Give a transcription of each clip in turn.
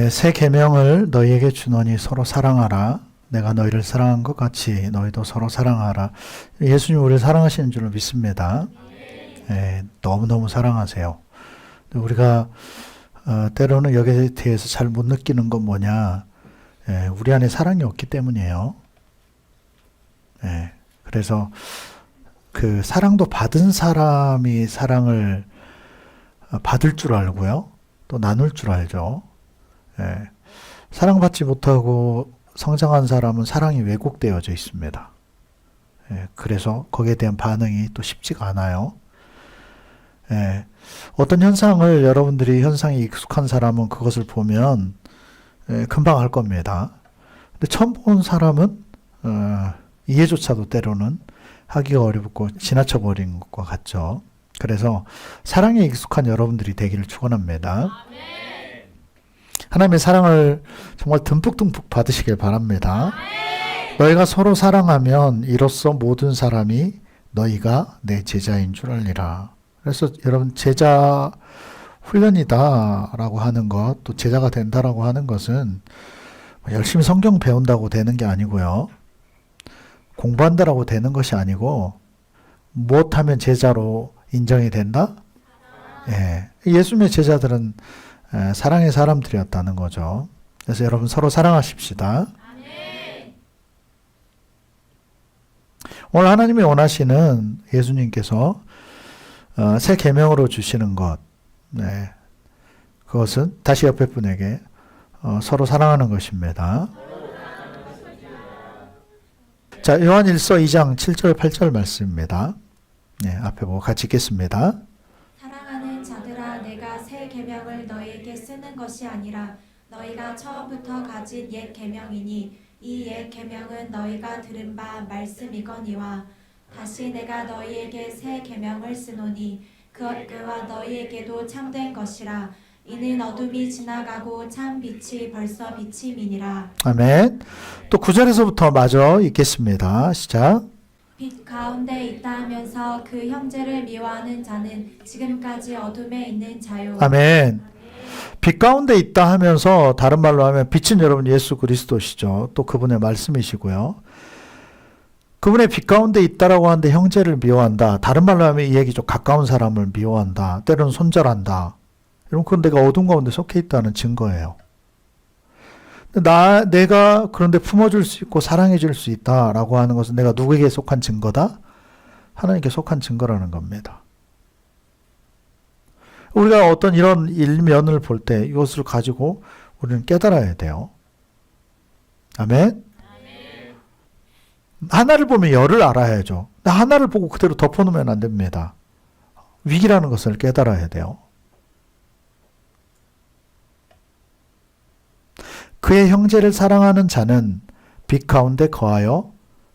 새 계명을 너희에게 주노니 서로 사랑하라. 내가 너희를 사랑한 것 같이 너희도 서로 사랑하라. 예수님 우리를 사랑하시는 줄로 믿습니다. 너무너무 사랑하세요. 우리가 때로는 여기에 대해서 잘 못 느끼는 건 뭐냐. 우리 안에 사랑이 없기 때문이에요. 그래서 그 사랑도 받은 사람이 사랑을 받을 줄 알고요. 또 나눌 줄 알죠. 사랑받지 못하고 성장한 사람은 사랑이 왜곡되어져 있습니다. 그래서 거기에 대한 반응이 또 쉽지가 않아요. 어떤 현상을 여러분들이 현상에 익숙한 사람은 그것을 보면 금방 알 겁니다. 근데 처음 본 사람은 이해조차도 때로는 하기가 어렵고 지나쳐 버린 것과 같죠. 그래서 사랑에 익숙한 여러분들이 되기를 축원합니다. 하나님의 사랑을 정말 듬뿍듬뿍 받으시길 바랍니다. 너희가 서로 사랑하면 이로써 모든 사람이 너희가 내 제자인 줄 알리라. 그래서 여러분 제자 훈련이다라고 하는 것, 또 제자가 된다라고 하는 것은 열심히 성경 배운다고 되는 게 아니고요. 공부한다라고 되는 것이 아니고 무엇하면 제자로 인정이 된다? 예수님의 제자들은 사랑의 사람들이었다는 거죠. 그래서 여러분 서로 사랑하십시다. 오늘 하나님이 원하시는 예수님께서 새 계명으로 주시는 것, 그것은 다시 옆에 분에게 서로 사랑하는 것입니다. 자, 요한 1서 2장 7절 8절 말씀입니다. 앞에 보고 같이 읽겠습니다. 사랑하는 자들아, 내가 새 계명을 너희에게 쓰는 것이 아니라 너희가 처음부터 가진 옛 계명이니 이 옛 계명은 너희가 들은 바 말씀이거니와 다시 내가 너희에게 새 계명을 쓰노니 그와 너희에게도 참된 것이라. 이는 어둠이 지나가고 참 빛이 벌써 비침이니라. 아멘. 또 9절에서부터 마저 읽겠습니다. 시작. 빛 가운데 있다 하면서 그 형제를 미워하는 자는 지금까지 어둠에 있는 자요. 아멘. 빛 가운데 있다 하면서 다른 말로 하면 빛은 여러분 예수 그리스도시죠. 또 그분의 말씀이시고요. 그분의 빛 가운데 있다라고 하는데 형제를 미워한다. 다른 말로 하면 이 얘기죠. 가까운 사람을 미워한다. 때로는 손절한다. 여러분 그건 내가 어둠 가운데 속해 있다는 증거예요. 내가 그런데 품어줄 수 있고 사랑해줄 수 있다라고 하는 것은 내가 누구에게 속한 증거다? 하나님께 속한 증거라는 겁니다. 우리가 어떤 이런 일면을 볼 때 이것을 가지고 우리는 깨달아야 돼요. 아멘? 하나를 보면 열을 알아야죠. 하나를 보고 그대로 덮어놓으면 안 됩니다. 위기라는 것을 깨달아야 돼요. 그의 형제를 사랑하는 자는 빛 가운데 거하여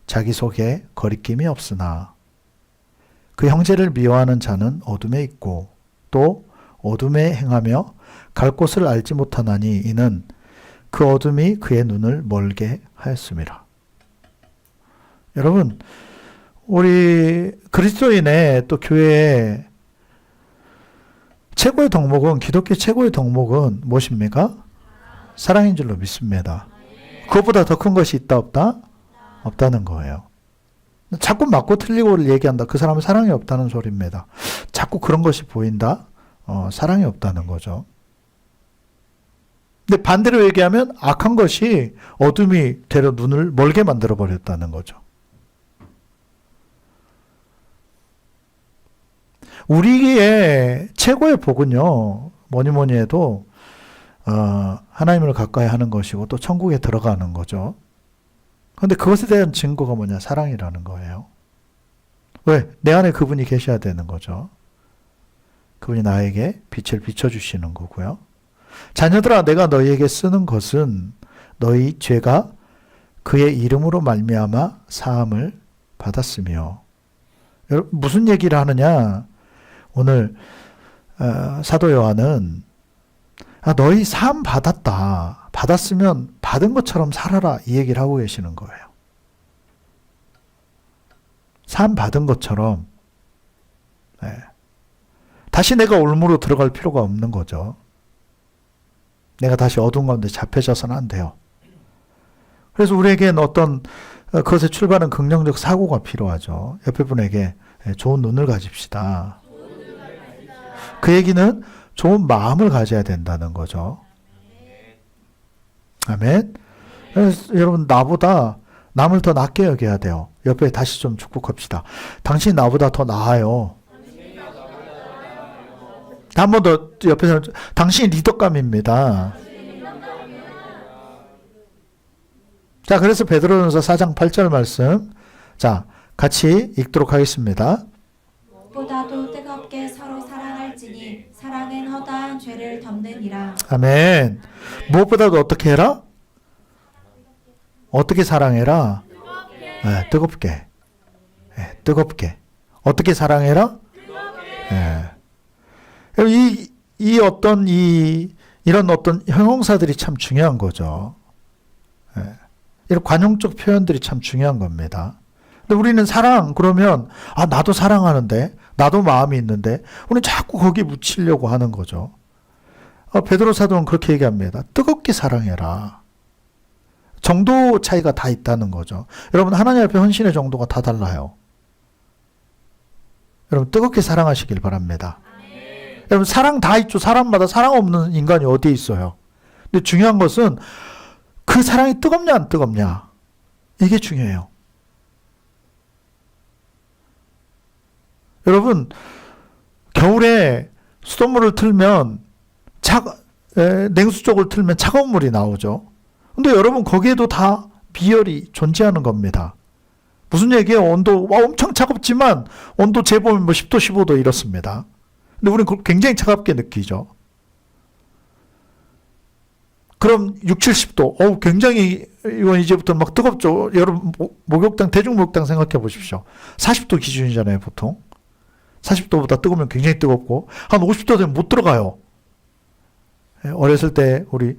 자기 속에 거리낌이 없으나 그 형제를 미워하는 자는 어둠에 있고 또 어둠에 행하며 갈 곳을 알지 못하나니 이는 그 어둠이 그의 눈을 멀게 하였음이라. 여러분 우리 그리스도인의 또 교회의 최고의 덕목은 기독교 최고의 덕목은 무엇입니까? 사랑인 줄로 믿습니다. 그것보다 더 큰 것이 있다 없다? 없다는 거예요. 자꾸 맞고 틀리고를 얘기한다. 그 사람은 사랑이 없다는 소리입니다. 자꾸 그런 것이 보인다? 사랑이 없다는 거죠. 근데 반대로 얘기하면 악한 것이 어둠이 되려 눈을 멀게 만들어 버렸다는 거죠. 우리의 최고의 복은요, 뭐니 해도 하나님을 가까이 하는 것이고 또 천국에 들어가는 거죠. 그런데 그것에 대한 증거가 뭐냐? 사랑이라는 거예요. 왜? 내 안에 그분이 계셔야 되는 거죠. 그분이 나에게 빛을 비춰주시는 거고요. 자녀들아, 내가 너희에게 쓰는 것은 너희 죄가 그의 이름으로 말미암아 사함을 받았으며. 여러분, 무슨 얘기를 하느냐? 오늘 사도 요한은 너희 사함 받았다. 받았으면 받은 것처럼 살아라. 이 얘기를 하고 계시는 거예요. 사함 받은 것처럼 다시 내가 올무로 들어갈 필요가 없는 거죠. 내가 다시 어두운 가운데 잡혀져서는 안 돼요. 그래서 우리에겐 어떤 그것의 출발은 긍정적 사고가 필요하죠. 옆에 분에게 좋은 눈을 가집시다. 그 얘기는 좋은 마음을 가져야 된다는 거죠. 아멘. 그래서 여러분, 나보다 남을 더 낫게 여겨야 돼요. 옆에 다시 좀 축복합시다. 당신이 나보다 더 나아요. 한 번 더 옆에서, 당신이 리더감입니다. 자, 그래서 베드로전서 4장 8절 말씀, 자, 같이 읽도록 하겠습니다. 무엇보다도 뜨겁게 서로 사랑할지니 사랑은 허다한 죄를 덮느니라. 아멘. 무엇보다도 어떻게 해라? 어떻게 사랑해라? 네, 뜨겁게. 네, 뜨겁게. 어떻게 사랑해라? 네. 이런 어떤 형용사들이 참 중요한 거죠. 네. 이런 관용적 표현들이 참 중요한 겁니다. 근데 우리는 사랑, 그러면, 나도 사랑하는데, 나도 마음이 있는데, 우리는 자꾸 거기에 묻히려고 하는 거죠. 베드로 사도는 그렇게 얘기합니다. 뜨겁게 사랑해라. 정도 차이가 다 있다는 거죠. 여러분, 하나님 앞에 헌신의 정도가 다 달라요. 여러분, 뜨겁게 사랑하시길 바랍니다. 여러분, 사랑 다 있죠. 사람마다 사랑 없는 인간이 어디에 있어요. 근데 중요한 것은 그 사랑이 뜨겁냐 안 뜨겁냐, 이게 중요해요. 여러분, 겨울에 수돗물을 틀면 냉수 쪽을 틀면 차가운 물이 나오죠. 근데 여러분, 거기에도 다 비열이 존재하는 겁니다. 무슨 얘기예요? 온도 엄청 차갑지만 온도 재보면 10도 15도 이렇습니다. 근데 우리는 그걸 굉장히 차갑게 느끼죠. 그럼 6, 70도, 굉장히, 이건 이제부터 막 뜨겁죠. 여러분, 목욕탕, 대중목욕탕 생각해 보십시오. 40도 기준이잖아요, 보통. 40도보다 뜨거우면 굉장히 뜨겁고, 한 50도 되면 못 들어가요. 어렸을 때, 우리,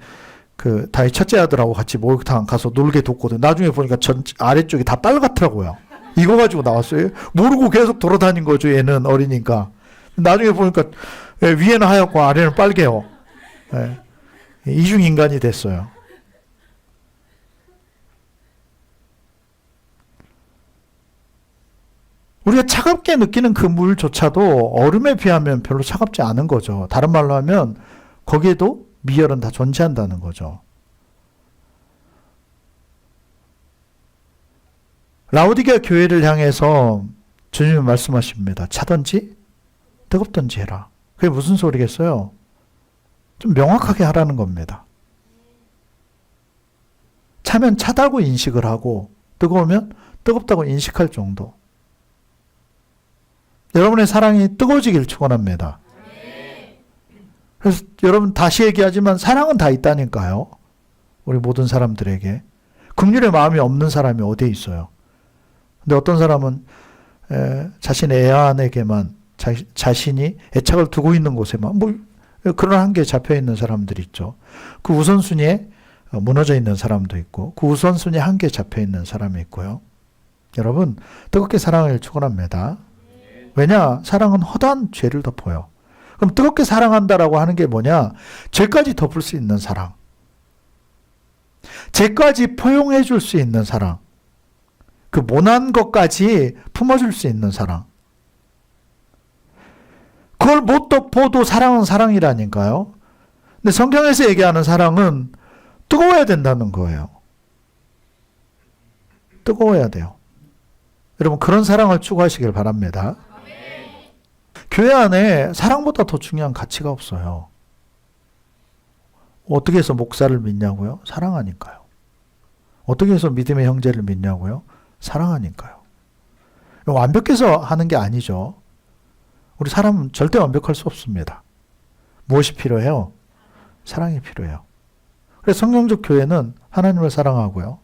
다희 첫째 아들하고 같이 목욕탕 가서 놀게 뒀거든. 나중에 보니까 아래쪽이 다 빨갛더라고요. 이거 가지고 나왔어요. 모르고 계속 돌아다닌 거죠, 얘는 어리니까. 나중에 보니까 위에는 하얗고 아래는 빨개요. 이중인간이 됐어요. 우리가 차갑게 느끼는 그 물조차도 얼음에 비하면 별로 차갑지 않은 거죠. 다른 말로 하면 거기에도 미열은 다 존재한다는 거죠. 라오디게아 교회를 향해서 주님이 말씀하십니다. 차든지 뜨겁든지 해라. 그게 무슨 소리겠어요? 좀 명확하게 하라는 겁니다. 차면 차다고 인식을 하고 뜨거우면 뜨겁다고 인식할 정도. 여러분의 사랑이 뜨거워지길 축원합니다. 그래서 여러분, 다시 얘기하지만 사랑은 다 있다니까요. 우리 모든 사람들에게. 긍휼의 마음이 없는 사람이 어디에 있어요? 근데 어떤 사람은 자신의 애안에게만, 자신이 애착을 두고 있는 곳에만 그런 한계에 잡혀 있는 사람들이 있죠. 그 우선순위에 무너져 있는 사람도 있고, 그 우선순위에 한계에 잡혀 있는 사람이 있고요. 여러분, 뜨겁게 사랑을 축원합니다. 왜냐? 사랑은 허다한 죄를 덮어요. 그럼 뜨겁게 사랑한다라고 하는 게 뭐냐? 죄까지 덮을 수 있는 사랑. 죄까지 포용해 줄 수 있는 사랑. 그 모난 것까지 품어줄 수 있는 사랑. 그걸 못 덮어도 사랑은 사랑이라니까요. 근데 성경에서 얘기하는 사랑은 뜨거워야 된다는 거예요. 뜨거워야 돼요. 여러분, 그런 사랑을 추구하시길 바랍니다. 교회 안에 사랑보다 더 중요한 가치가 없어요. 어떻게 해서 목사를 믿냐고요? 사랑하니까요. 어떻게 해서 믿음의 형제를 믿냐고요? 사랑하니까요. 완벽해서 하는 게 아니죠. 우리 사람은 절대 완벽할 수 없습니다. 무엇이 필요해요? 사랑이 필요해요. 그래서 성경적 교회는 하나님을 사랑하고요.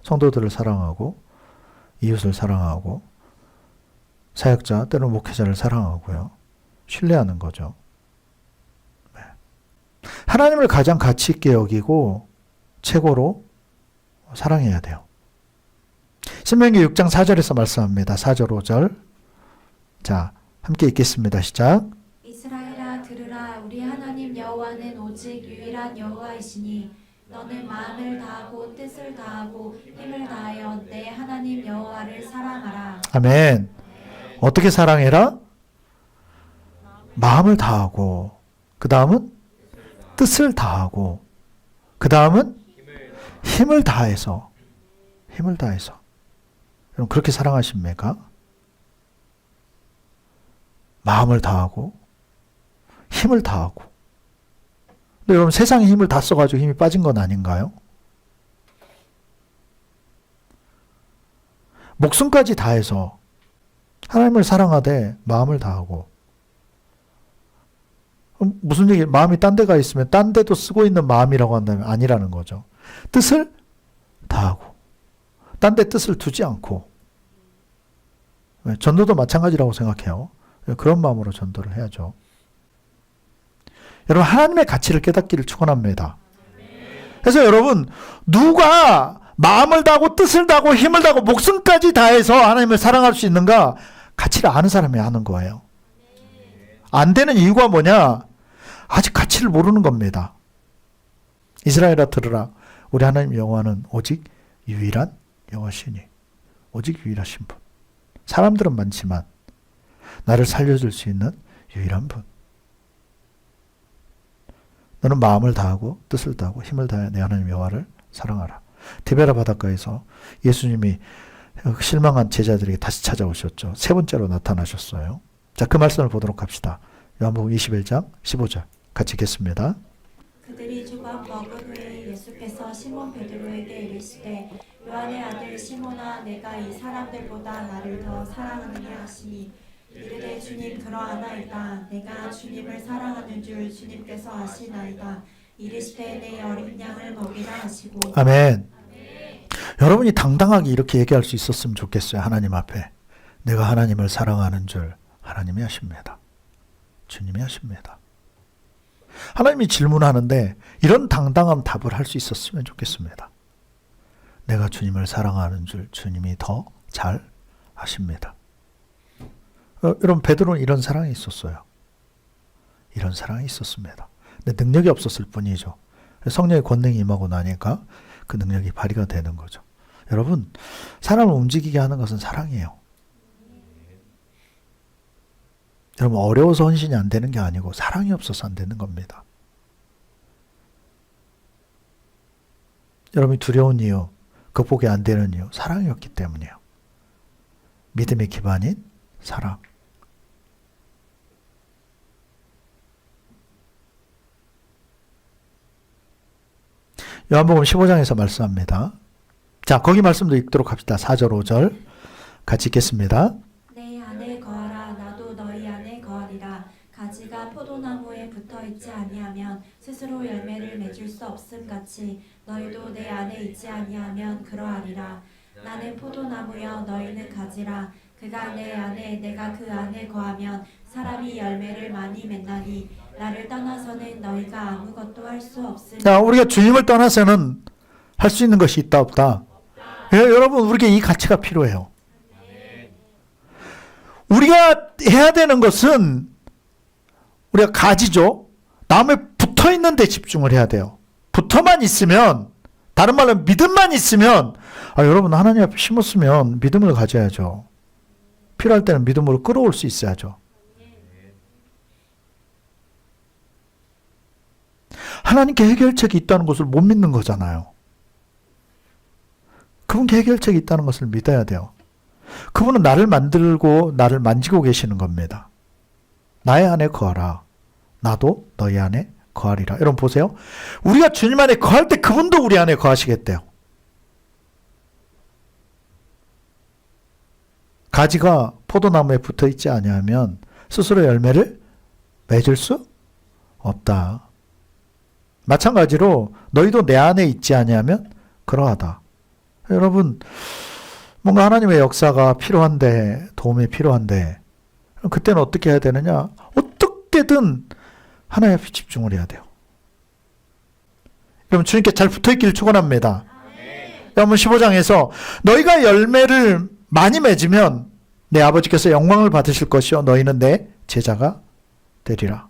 성도들을 사랑하고 이웃을 사랑하고 사역자, 때로는 목회자를 사랑하고요. 신뢰하는 거죠. 네. 하나님을 가장 가치 있게 여기고 최고로 사랑해야 돼요. 신명기 6장 4절에서 말씀합니다. 4절 5절. 자, 함께 읽겠습니다. 시작. 이스라엘아 들으라. 우리 하나님 여호와는 오직 유일한 유일한 여호와이시니 너는 마음을 다하고 뜻을 다하고 힘을 다하여 내 하나님 여호와를 사랑하라. 아멘. 어떻게 사랑해라? 마음을 다하고, 그 다음은 뜻을 다하고, 그 다음은 힘을 다해서. 여러분 그렇게 사랑하십니까? 마음을 다하고 힘을 다하고. 근데 여러분 세상에 힘을 다 써가지고 힘이 빠진 건 아닌가요? 목숨까지 다해서 하나님을 사랑하되 마음을 다하고. 무슨 얘기? 마음이 딴 데가 있으면 딴 데도 쓰고 있는 마음이라고 한다면 아니라는 거죠. 뜻을 다하고 딴 데 뜻을 두지 않고. 전도도 마찬가지라고 생각해요. 그런 마음으로 전도를 해야죠. 여러분 하나님의 가치를 깨닫기를 축원합니다. 그래서 여러분 누가 마음을 다하고 뜻을 다하고 힘을 다하고 목숨까지 다해서 하나님을 사랑할 수 있는가? 가치를 아는 사람이 아는 거예요. 안 되는 이유가 뭐냐? 아직 가치를 모르는 겁니다. 이스라엘아 들으라. 우리 하나님 여호와는 오직 유일한 여호와시니. 오직 유일하신 분. 사람들은 많지만 나를 살려줄 수 있는 유일한 분. 너는 마음을 다하고 뜻을 다하고 힘을 다해 내 하나님 여호와를 사랑하라. 디베라 바닷가에서 예수님이 실망한 제자들에게 다시 찾아오셨죠. 세 번째로 나타나셨어요. 자, 그 말씀을 보도록 합시다. 요한복음 21장 15절 같이 읽겠습니다. 그들이 조각 먹은 후에 예수께서 시몬 베드로에게 이르시되 요한의 아들 시몬아 내가 이 사람들보다 나를 더 사랑하느냐 하시니 이르되 주님 그러하나이다. 내가 주님을 사랑하는 줄 주님께서 아시나이다. 이르시되 내 어린 양을 먹이라 하시고. 아멘. 여러분이 당당하게 이렇게 얘기할 수 있었으면 좋겠어요. 하나님 앞에. 내가 하나님을 사랑하는 줄 하나님이 아십니다. 주님이 아십니다. 하나님이 질문하는데 이런 당당한 답을 할 수 있었으면 좋겠습니다. 내가 주님을 사랑하는 줄 주님이 더 잘 아십니다. 여러분 베드로는 이런 사랑이 있었어요. 이런 사랑이 있었습니다. 근데 능력이 없었을 뿐이죠. 성령의 권능이 임하고 나니까 그 능력이 발휘가 되는 거죠. 여러분 사람을 움직이게 하는 것은 사랑이에요. 여러분 어려워서 헌신이 안 되는 게 아니고 사랑이 없어서 안 되는 겁니다. 여러분이 두려운 이유, 극복이 안 되는 이유, 사랑이 없기 때문이에요. 믿음의 기반인 사랑. 요한복음 15장에서 말씀합니다. 자, 거기 말씀도 읽도록 합시다. 4절, 5절 같이 읽겠습니다. 내 안에 거하라 나도 너희 안에 거하리라. 가지가 포도나무에 붙어있지 아니하면 스스로 열매를 맺을 수 없음 같이 너희도 내 안에 있지 아니하면 그러하리라. 나는 포도나무여 너희는 가지라. 그가 내 안에 내가 그 안에 거하면 사람이 열매를 많이 맺나니 나를 떠나서는 너희가 아무것도 할 수 없으니. 자, 우리가 주님을 떠나서는 할 수 있는 것이 있다 없다. 여러분 우리에게 이 가치가 필요해요. 우리가 해야 되는 것은 우리가 가지죠. 나무에 붙어 있는 데 집중을 해야 돼요. 붙어만 있으면, 다른 말로 믿음만 있으면, 여러분 하나님 앞에 심었으면 믿음을 가져야죠. 필요할 때는 믿음으로 끌어올 수 있어야죠. 하나님께 해결책이 있다는 것을 못 믿는 거잖아요. 그분께 해결책이 있다는 것을 믿어야 돼요. 그분은 나를 만들고 나를 만지고 계시는 겁니다. 나의 안에 거하라. 나도 너희 안에 거하리라. 여러분 보세요. 우리가 주님 안에 거할 때 그분도 우리 안에 거하시겠대요. 가지가 포도나무에 붙어있지 아니하면 스스로 열매를 맺을 수 없다. 마찬가지로 너희도 내 안에 있지 아니하면 그러하다. 여러분 뭔가 하나님의 역사가 필요한데, 도움이 필요한데 그때는 어떻게 해야 되느냐? 어떻게든 하나님 앞에 집중을 해야 돼요. 여러분 주님께 잘 붙어있기를 축원합니다. 여러분 15장에서 너희가 열매를 많이 맺으면 내 아버지께서 영광을 받으실 것이요 너희는 내 제자가 되리라.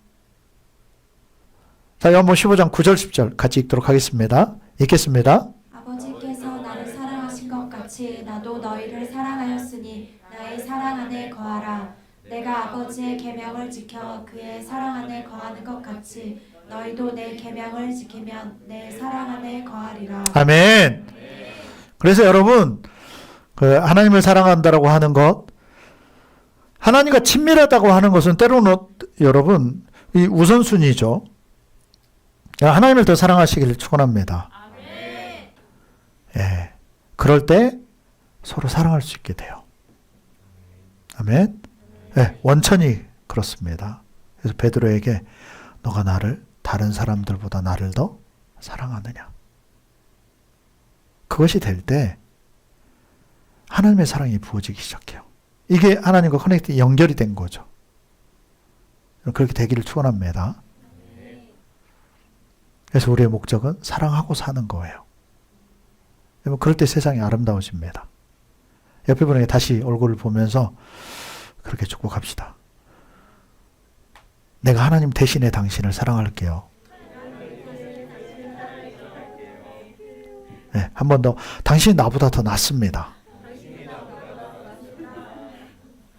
자, 요한복음 15장 9절 10절 같이 읽도록 하겠습니다. 읽겠습니다. 아버지께서 나를 사랑하신 것 같이 나도 너희를 사랑하였으니 나의 사랑 안에 거하라. 내가 아버지의 계명을 지켜 그의 사랑 안에 거하는 것 같이 너희도 내 계명을 지키면 내 사랑 안에 거하리라. 아멘. 그래서 여러분, 하나님을 사랑한다라고 하는 것, 하나님과 친밀하다고 하는 것은 때로는 여러분 이 우선순위죠. 하나님을 더 사랑하시기를 축원합니다. 예, 그럴 때 서로 사랑할 수 있게 돼요. 아멘. 예, 원천이 그렇습니다. 그래서 베드로에게 너가 나를 다른 사람들보다 나를 더 사랑하느냐. 그것이 될 때 하나님의 사랑이 부어지기 시작해요. 이게 하나님과 커넥트 연결이 된 거죠. 그렇게 되기를 축원합니다. 그래서 우리의 목적은 사랑하고 사는 거예요. 그럴 때 세상이 아름다워집니다. 옆에 분에게 다시 얼굴을 보면서 그렇게 축복합시다. 내가 하나님 대신에 당신을 사랑할게요. 네, 한 번 더. 당신이 나보다 더 낫습니다.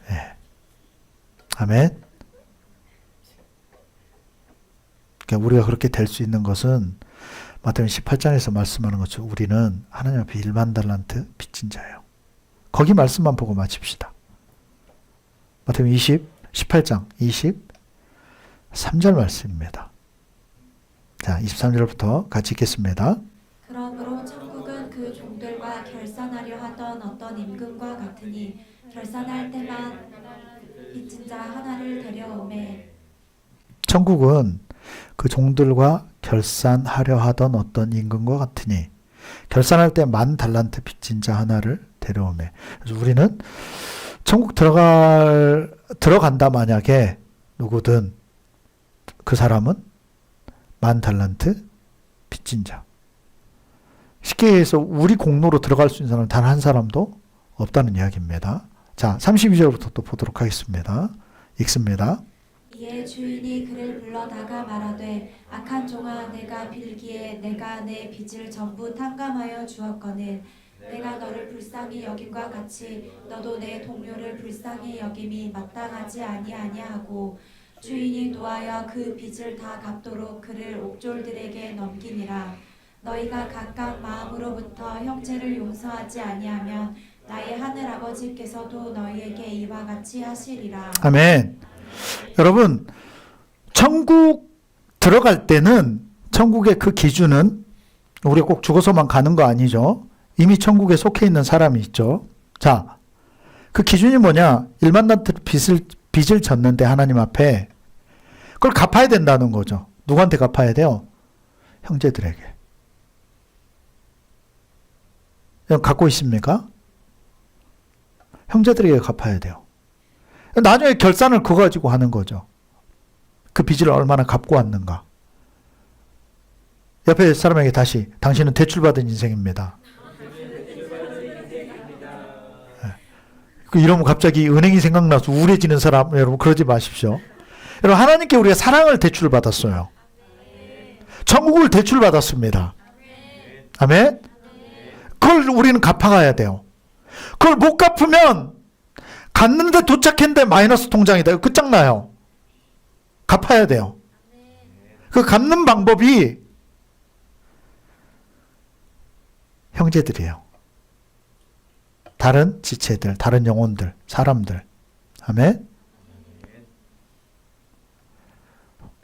네. 아멘. 그러니까 우리가 그렇게 될 수 있는 것은 마태복음 18장에서 말씀하는 것처럼 우리는 하나님 앞에 1만 달란트 빚진 자예요. 거기 말씀만 보고 마칩시다. 마태복음 18장 23절 말씀입니다. 자, 23절부터 같이 읽겠습니다. 그러므로 천국은 그 종들과 결산하려 하던 어떤 임금과 같으니 결산할 때만 빚진 자 하나를 데려오매. 천국은 그 종들과 결산하려 하던 어떤 임금과 같으니 결산할 때 1만 달란트 빚진 자 하나를 데려오매. 그래서 우리는 천국 들어간다 만약에 누구든 그 사람은 1만 달란트 빚진 자. 쉽게 해서 우리 공로로 들어갈 수 있는 사람은 단 한 사람도 없다는 이야기입니다. 자, 32절부터 또 보도록 하겠습니다. 읽습니다. 이에 주인이 그를 불러다가 말하되 악한 종아 내가 빌기에 내가 내 빚을 전부 탕감하여 주었거늘 내가 너를 불쌍히 여김과 같이 너도 내 동료를 불쌍히 여김이 마땅하지 아니하냐 하고 주인이 노하여 그 빚을 다 갚도록 그를 옥졸들에게 넘기니라. 너희가 각각 마음으로부터 형제를 용서하지 아니하면 나의 하늘 아버지께서도 너희에게 이와 같이 하시리라. 아멘. 여러분, 천국 들어갈 때는 천국의 그 기준은 우리가 꼭 죽어서만 가는 거 아니죠. 이미 천국에 속해 있는 사람이 있죠. 자, 그 기준이 뭐냐? 1만 달란트 빚을 졌는데 하나님 앞에 그걸 갚아야 된다는 거죠. 누구한테 갚아야 돼요? 형제들에게. 갖고 있습니까? 형제들에게 갚아야 돼요. 나중에 결산을 그거 가지고 하는 거죠. 그 빚을 얼마나 갚고 왔는가. 옆에 사람에게 다시 당신은 대출받은 인생입니다. 이러면 갑자기 은행이 생각나서 우울해지는 사람, 여러분 그러지 마십시오. 여러분 하나님께 우리가 사랑을 대출받았어요. 천국을 대출받았습니다. 아멘? 그걸 우리는 갚아가야 돼요. 그걸 못 갚으면 갔는데 도착했는데 마이너스 통장이다. 끝장나요. 갚아야 돼요. 그 갚는 방법이 형제들이에요. 다른 지체들, 다른 영혼들, 사람들. 아멘?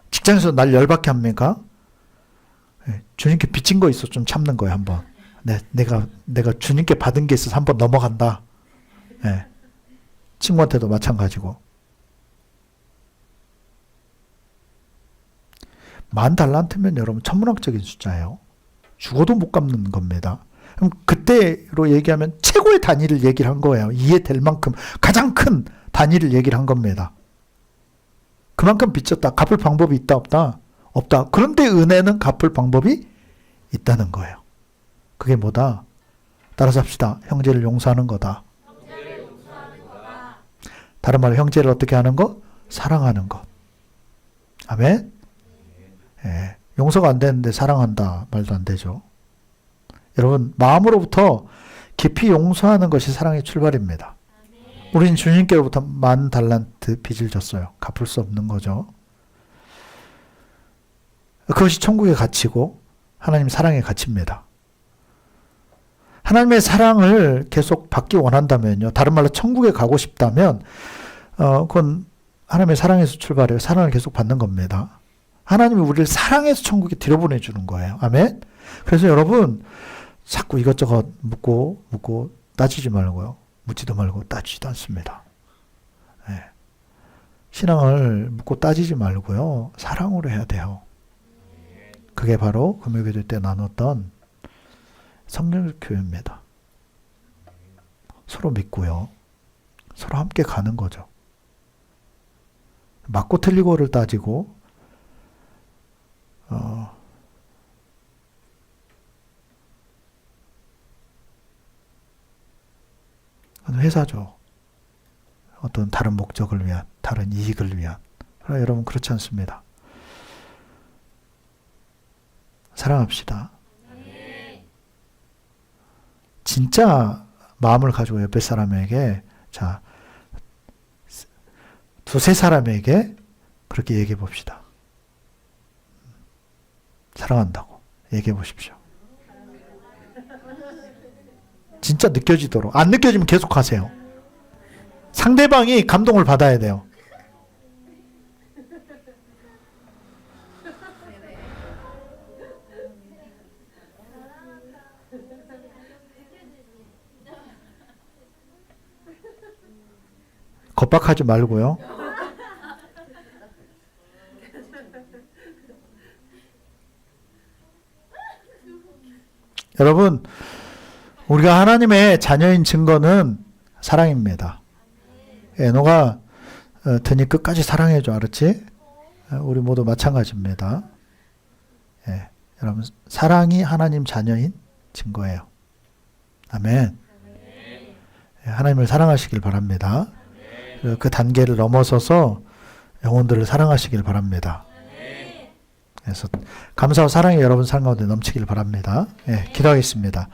직장에서 날 열받게 합니까? 주님께 빚진 거 있어 좀 참는 거예요, 한번. 내가 주님께 받은 게 있어서 한번 넘어간다. 네. 친구한테도 마찬가지고. 1만 달란트면 여러분 천문학적인 숫자예요. 죽어도 못 갚는 겁니다. 그럼 그때로 얘기하면 최고의 단위를 얘기를 한 거예요. 이해될 만큼 가장 큰 단위를 얘기를 한 겁니다. 그만큼 빚졌다. 갚을 방법이 있다 없다? 없다. 그런데 은혜는 갚을 방법이 있다는 거예요. 그게 뭐다? 따라서 합시다. 형제를 용서하는 거다. 다른 말로 형제를 어떻게 하는 것? 사랑하는 것. 아멘? 예. 용서가 안 되는데 사랑한다. 말도 안 되죠. 여러분, 마음으로부터 깊이 용서하는 것이 사랑의 출발입니다. 우린 주님께로부터 10,000달란트 빚을 졌어요. 갚을 수 없는 거죠. 그것이 천국의 가치고 하나님 사랑의 가치입니다. 하나님의 사랑을 계속 받기 원한다면요. 다른 말로 천국에 가고 싶다면 그건 하나님의 사랑에서 출발해요. 사랑을 계속 받는 겁니다. 하나님이 우리를 사랑해서 천국에 들여보내주는 거예요. 아멘? 그래서 여러분 자꾸 이것저것 묻고 따지지 말고요. 묻지도 말고 따지지도 않습니다. 네. 신앙을 묻고 따지지 말고요. 사랑으로 해야 돼요. 그게 바로 금요기도 때 나눴던 성령의 교회입니다. 서로 믿고요. 서로 함께 가는 거죠. 맞고 틀리고를 따지고 회사죠. 어떤 다른 목적을 위한, 다른 이익을 위한. 그러나 여러분 그렇지 않습니다. 사랑합시다. 진짜 마음을 가지고 옆에 사람에게, 자, 2-3 사람에게 그렇게 얘기해 봅시다. 사랑한다고 얘기해 보십시오. 진짜 느껴지도록. 안 느껴지면 계속 하세요. 상대방이 감동을 받아야 돼요. 겁박하지 말고요. 여러분, 우리가 하나님의 자녀인 증거는 사랑입니다. 너가 드니 끝까지 사랑해줘. 알았지? 우리 모두 마찬가지입니다. 예, 여러분, 사랑이 하나님 자녀인 증거예요. 아멘. 예, 하나님을 사랑하시길 바랍니다. 그 단계를 넘어서서 영혼들을 사랑하시길 바랍니다. 그래서 감사와 사랑이 여러분 삶 가운데 넘치길 바랍니다. 예, 기도하겠습니다.